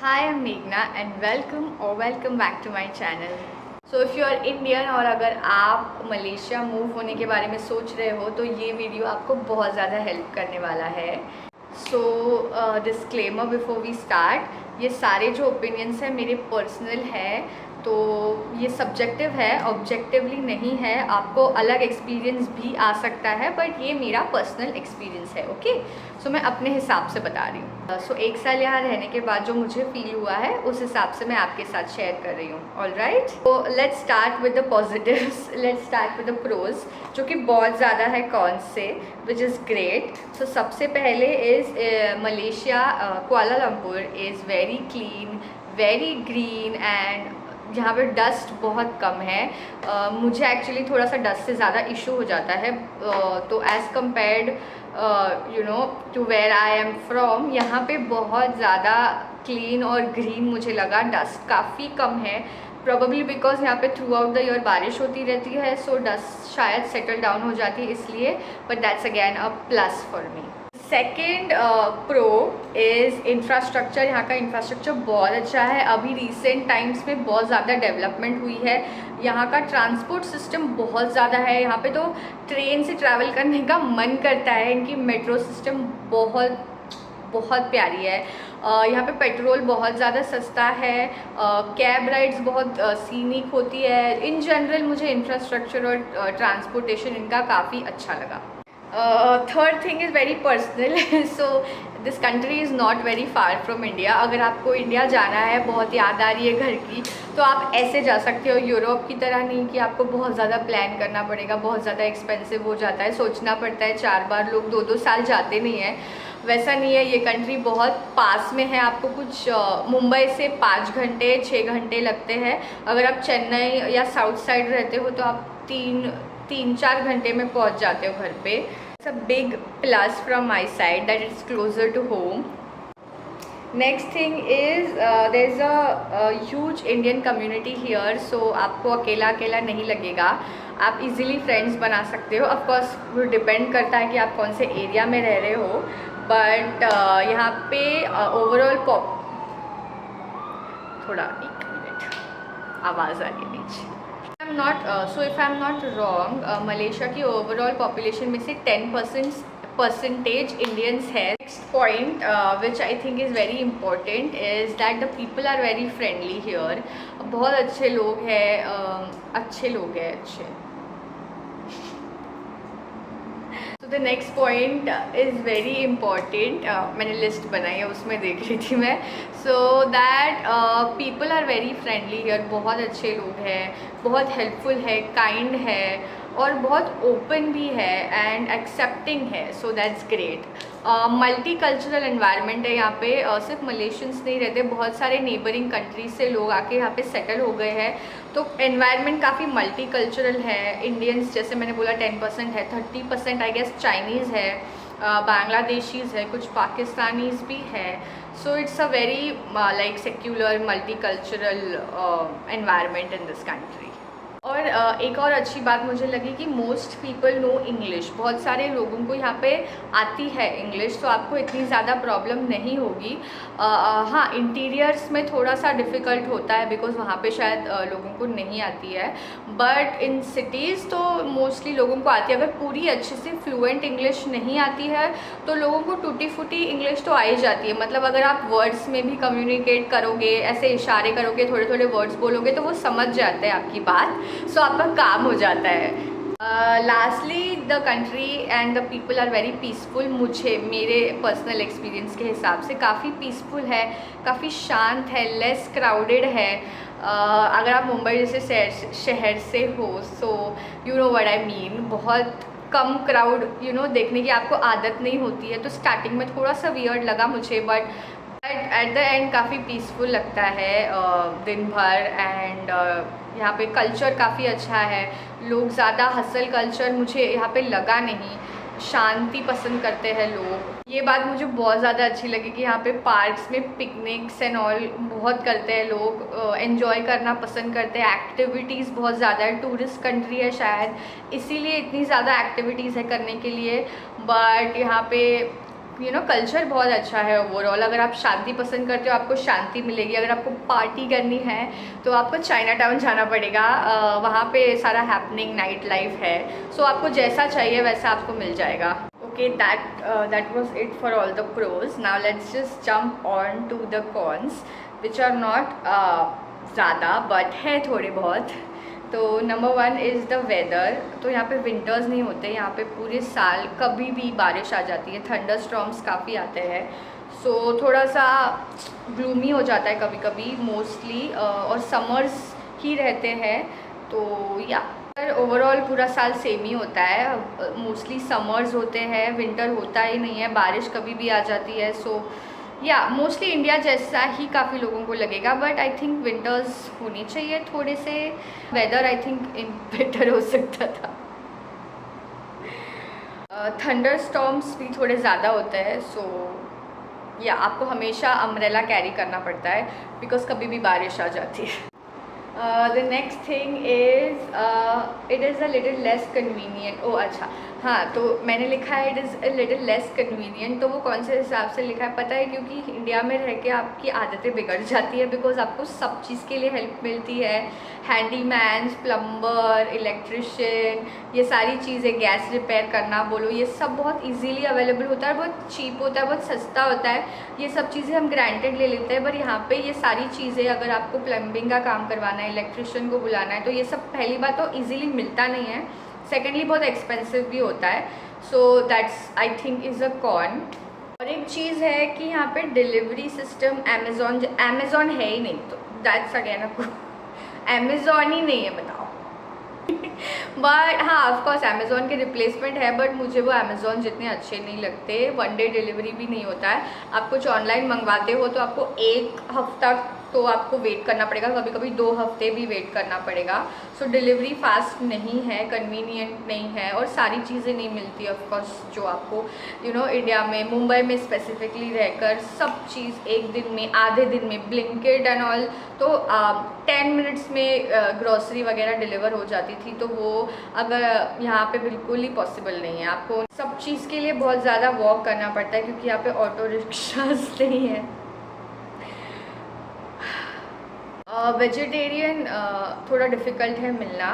Hi, I'm Meghna and welcome back to my channel. So if you are Indian और अगर आप Malaysia move होने के बारे में सोच रहे हो तो ये वीडियो आपको बहुत ज़्यादा हेल्प करने वाला है. So disclaimer before we start, ये सारे जो ओपिनियंस हैं मेरे पर्सनल है, तो ये सब्जेक्टिव है, ऑब्जेक्टिवली नहीं है. आपको अलग एक्सपीरियंस भी आ सकता है बट ये मेरा पर्सनल एक्सपीरियंस है. ओके, सो मैं अपने हिसाब से बता रही हूँ. सो 1 साल यहाँ रहने के बाद जो मुझे फील हुआ है उस हिसाब से मैं आपके साथ शेयर कर रही हूँ. ऑलराइट, तो let's start with the positives. Let's start with the pros, जो कि बहुत ज़्यादा है कॉन्स से, विच इज़ ग्रेट. सो सबसे पहले is Malaysia, Kuala Lumpur is very clean, very green and यहाँ पे डस्ट बहुत कम है. मुझे एक्चुअली थोड़ा सा डस्ट से ज़्यादा इशू हो जाता है, तो as compared to where I am from, यहाँ पे बहुत ज़्यादा क्लीन और ग्रीन मुझे लगा. डस्ट काफ़ी कम है, प्रॉबली बिकॉज यहाँ पे थ्रू आउट द ईयर बारिश होती रहती है, सो डस्ट शायद सेटल डाउन हो जाती है इसलिए. But that's again a plus for me. Second pro is infrastructure. यहाँ का इंफ्रास्ट्रक्चर बहुत अच्छा है. अभी रिसेंट टाइम्स में बहुत ज़्यादा डेवलपमेंट हुई है. यहाँ का ट्रांसपोर्ट सिस्टम बहुत ज़्यादा है. यहाँ पे तो ट्रेन से ट्रैवल करने का मन करता है. इनकी मेट्रो सिस्टम बहुत बहुत प्यारी है. यहाँ पे पेट्रोल बहुत ज़्यादा सस्ता है. कैब राइड्स बहुत सीनिक होती है. इन जनरल मुझे इंफ्रास्ट्रक्चर और ट्रांसपोर्टेशन इनका काफ़ी अच्छा लगा. Third thing is very personal. So this country is not very far from India. अगर आपको इंडिया जाना है, बहुत याद आ रही है घर की, तो आप ऐसे जा सकते हो. यूरोप की तरह नहीं कि आपको बहुत ज़्यादा प्लान करना पड़ेगा, बहुत ज़्यादा एक्सपेंसिव हो जाता है, सोचना पड़ता है 4 बार. लोग 2-2 साल जाते नहीं हैं. वैसा नहीं है. ये कंट्री बहुत पास में है. आपको कुछ मुंबई से 5 घंटे 6 घंटे लगते हैं. अगर आप चेन्नई या साउथ साइड रहते हो तो आप 3-4 घंटे में पहुंच जाते हो घर पे. It's a big plus from my side that it's closer to home. Next thing is there is a huge Indian community here. So आपको अकेला अकेला नहीं लगेगा. आप इजीली फ्रेंड्स बना सकते हो. ऑफकोर्स वो डिपेंड करता है कि आप कौन से एरिया में रह रहे हो. बट यहाँ पे ओवरऑल थोड़ा 1 मिनट आवाज़ आ रही है नीचे. If I'm not wrong, Malaysia की ओवरऑल पॉपुलेशन में से 10% इंडियंस है. Next point which I think is very important is that the people are very friendly here. बहुत अच्छे लोग हैं, अच्छे. The next point is very important. मैंने लिस्ट बनाई है, उसमें देख रही थी मैं. So that people are very friendly here. बहुत अच्छे लोग हैं, बहुत हेल्पफुल है, काइंड है और बहुत ओपन भी है एंड एक्सेप्टिंग है. So that's great. Multi cultural environment है यहाँ पे. सिर्फ मलेशियंस नहीं रहते, बहुत सारे नेबरिंग कंट्रीज से लोग आके यहाँ पे सेटल हो गए हैं. तो एनवायरनमेंट काफ़ी मल्टी कल्चरल है. इंडियंस जैसे मैंने बोला 10% है, 30% आई गेस चाइनीज़ है, बांग्लादेशीज़ है, कुछ पाकिस्तानीज़ भी है. So it's a very like secular multi cultural environment in this country. और एक और अच्छी बात मुझे लगी कि मोस्ट पीपल नो इंग्लिश. बहुत सारे लोगों को यहाँ पे आती है इंग्लिश, तो आपको इतनी ज़्यादा प्रॉब्लम नहीं होगी. हाँ, इंटीरियर्स में थोड़ा सा डिफ़िकल्ट होता है बिकॉज़ वहाँ पे शायद लोगों को नहीं आती है. बट इन सिटीज़ तो मोस्टली लोगों को आती है. अगर पूरी अच्छे से फ्लुएंट इंग्लिश नहीं आती है तो लोगों को टूटी फूटी इंग्लिश तो आ ही जाती है. मतलब अगर आप वर्ड्स में भी कम्युनिकेट करोगे, ऐसे इशारे करोगे, थोड़े थोड़े वर्ड्स बोलोगे तो वो समझ जाते हैं आपकी बात. सो आपका काम हो जाता है. Lastly the country and the people are very peaceful. मुझे मेरे पर्सनल एक्सपीरियंस के हिसाब से काफ़ी पीसफुल है, काफ़ी शांत है, लेस क्राउडेड है. अगर आप मुंबई जैसे शहर से हो, so you know what I mean. बहुत कम क्राउड देखने की आपको आदत नहीं होती है, तो स्टार्टिंग में थोड़ा सा वियर्ड लगा मुझे. बट एट द एंड काफ़ी पीसफुल लगता है दिन भर. एंड यहाँ पे कल्चर काफ़ी अच्छा है. लोग ज़्यादा हसल कल्चर मुझे यहाँ पे लगा नहीं. शांति पसंद करते हैं लोग. ये बात मुझे बहुत ज़्यादा अच्छी लगी कि यहाँ पे पार्क्स में पिकनिक्स एंड ऑल बहुत करते हैं लोग. एंजॉय करना पसंद करते हैं. एक्टिविटीज़ बहुत ज़्यादा है. टूरिस्ट कंट्री है शायद, इसीलिए इतनी ज़्यादा एक्टिविटीज़ है करने के लिए. बट यहाँ पे कल्चर बहुत अच्छा है ओवरऑल। अगर आप शांति पसंद करते हो आपको शांति मिलेगी, अगर आपको पार्टी करनी है तो आपको चाइना टाउन जाना पड़ेगा। वहाँ पे सारा हैपनिंग नाइट लाइफ है, सो आपको जैसा चाहिए वैसा आपको मिल जाएगा। Okay, that was it for all the pros. Now let's just jump on to the cons, which are not ज़्यादा but है थोड़े बहुत। तो नंबर 1 इज़ द वेदर। तो यहाँ पे विंटर्स नहीं होते, यहाँ पे पूरे साल कभी भी बारिश आ जाती है, थंडर स्टॉर्म्स काफ़ी आते हैं, सो थोड़ा सा ग्लूमी हो जाता है कभी कभी मोस्टली, और समर्स ही रहते हैं। तो या ओवरऑल पूरा साल सेम ही होता है, मोस्टली समर्स होते हैं, विंटर होता ही नहीं है, बारिश कभी भी आ जाती है। सो या मोस्टली इंडिया जैसा ही काफ़ी लोगों को लगेगा, बट आई थिंक विंटर्स होनी चाहिए थोड़े से। वेदर आई थिंक बेटर हो सकता था। थंडर स्टॉर्म्स भी थोड़े ज़्यादा होते हैं, सो या आपको हमेशा अम्ब्रेला कैरी करना पड़ता है बिकॉज कभी भी बारिश आ जाती है। The next thing is it is a little less convenient। ओ अच्छा, हाँ, तो मैंने लिखा है it is a little less convenient। तो वो कौन से हिसाब से लिखा है पता है? क्योंकि इंडिया में रह के आपकी आदतें बिगड़ जाती है, बिकॉज आपको सब चीज़ के लिए हेल्प मिलती है। हैंडीमैन्स, प्लम्बर, इलेक्ट्रिशियन, ये सारी चीज़ें, गैस रिपेयर करना बोलो, ये सब बहुत इजीली अवेलेबल होता है, बहुत चीप होता है, बहुत सस्ता होता है। ये सब चीज़ें हम ग्रांटेड ले लेते हैं, पर यहाँ पे ये सारी चीज़ें अगर आपको प्लम्बिंग का काम करवाना है, इलेक्ट्रिशियन को बुलाना है, तो ये सब पहली बात तो इजीली मिलता नहीं है, सेकेंडली बहुत एक्सपेंसिव भी होता है। So that's I think is a con. और एक चीज़ है कि यहाँ पे डिलीवरी सिस्टम अमेज़ॉन है ही नहीं, तो दैट्स अगेन आपको अमेज़ॉन ही नहीं है, बताओ। बट हाँ, ऑफकोर्स अमेज़ॉन के रिप्लेसमेंट है, बट मुझे वो अमेज़ॉन जितने अच्छे नहीं लगते। 1 डे डिलीवरी भी नहीं होता है। आप कुछ ऑनलाइन मंगवाते हो तो आपको 1 हफ्ता तो आपको वेट करना पड़ेगा, कभी कभी 2 हफ्ते भी वेट करना पड़ेगा। सो डिलीवरी फास्ट नहीं है, कन्वीनियंट नहीं है, और सारी चीज़ें नहीं मिलती ऑफकोर्स जो आपको इंडिया में, मुंबई में स्पेसिफिकली रहकर सब चीज़ एक दिन में, आधे दिन में, ब्लिंकिट एंड ऑल, तो 10 मिनट्स में ग्रॉसरी वगैरह डिलीवर हो जाती थी। तो वो अगर यहाँ पे बिल्कुल ही पॉसिबल नहीं है, आपको सब चीज़ के लिए बहुत ज़्यादा वॉक करना पड़ता है, क्योंकि यहाँ पे ऑटो रिक्शाज नहीं है। वेजिटेरियन थोड़ा डिफ़िकल्ट है मिलना।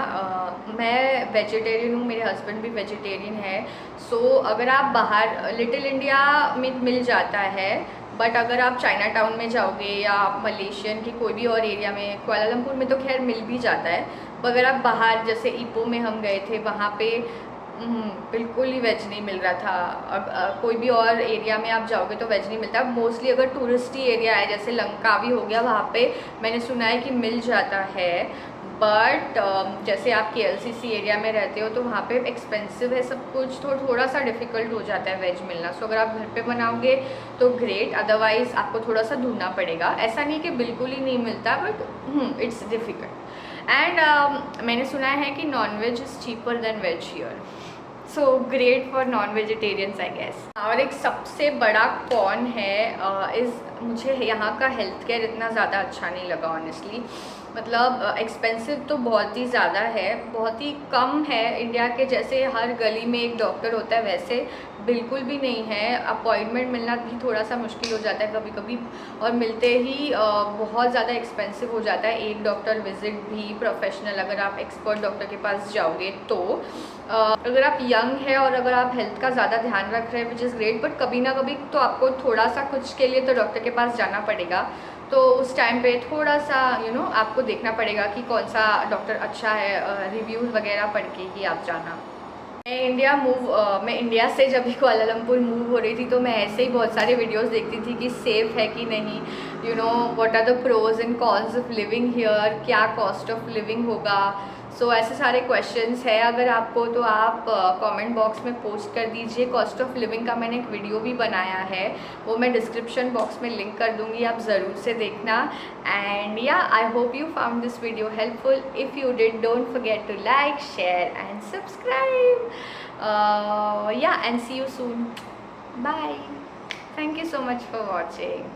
मैं वेजिटेरियन हूँ, मेरे हस्बैंड भी वेजिटेरियन है। सो अगर आप बाहर लिटिल इंडिया में मिल जाता है, बट अगर आप चाइना टाउन में जाओगे या मलेशियन की कोई भी और एरिया में, कुआलालंपुर में तो खैर मिल भी जाता है, पर अगर आप बाहर जैसे इपो में हम गए थे, वहाँ पे बिल्कुल ही वेज नहीं मिल रहा था। अब कोई भी और एरिया में आप जाओगे तो वेज नहीं मिलता। मोस्टली अगर टूरिस्टी एरिया है जैसे लंकावी हो गया, वहाँ पे मैंने सुना है कि मिल जाता है, बट जैसे आप KLCC एरिया में रहते हो तो वहाँ पे एक्सपेंसिव है सब कुछ, तो थोड़ा सा डिफ़िकल्ट हो जाता है वेज मिलना। सो अगर आप घर पे बनाओगे तो ग्रेट, अदरवाइज़ आपको थोड़ा सा ढूंढना पड़ेगा। ऐसा नहीं कि बिल्कुल ही नहीं मिलता, बट इट्स डिफ़िकल्ट। एंड मैंने सुना है कि non veg is cheaper than veg here, so great for non vegetarians I guess. और एक सबसे बड़ा कॉन है मुझे यहाँ का हेल्थ केयर इतना ज़्यादा अच्छा नहीं लगा ऑनेस्टली। मतलब एक्सपेंसिव तो बहुत ही ज़्यादा है, बहुत ही कम है। इंडिया के जैसे हर गली में एक डॉक्टर होता है वैसे बिल्कुल भी नहीं है। अपॉइंटमेंट मिलना भी थोड़ा सा मुश्किल हो जाता है कभी कभी, और मिलते ही बहुत ज़्यादा एक्सपेंसिव हो जाता है एक डॉक्टर विजिट भी, प्रोफेशनल अगर आप एक्सपर्ट डॉक्टर के पास जाओगे तो। अगर आप यंग है और अगर आप हेल्थ का ज़्यादा ध्यान रख रहे हैं विच इज़ ग्रेट, बट कभी ना कभी तो आपको थोड़ा सा कुछ के लिए तो डॉक्टर के पास जाना पड़ेगा। तो उस टाइम पे थोड़ा सा आपको देखना पड़ेगा कि कौन सा डॉक्टर अच्छा है, रिव्यूज़ वगैरह पढ़ के ही आप जाना। मैं इंडिया से जब भी कुआलालंपुर मूव हो रही थी तो मैं ऐसे ही बहुत सारे वीडियोस देखती थी कि सेफ़ है कि नहीं, what are the pros and cons of living here, क्या कॉस्ट ऑफ लिविंग होगा। सो ऐसे सारे क्वेश्चंस है अगर आपको, तो आप कमेंट बॉक्स में पोस्ट कर दीजिए। कॉस्ट ऑफ लिविंग का मैंने एक वीडियो भी बनाया है, वो मैं डिस्क्रिप्शन बॉक्स में लिंक कर दूँगी, आप ज़रूर से देखना। एंड या I hope you found this video helpful. If you did, don't forget to like, share and subscribe. Yeah, and see you soon. Bye. Thank you so much for watching.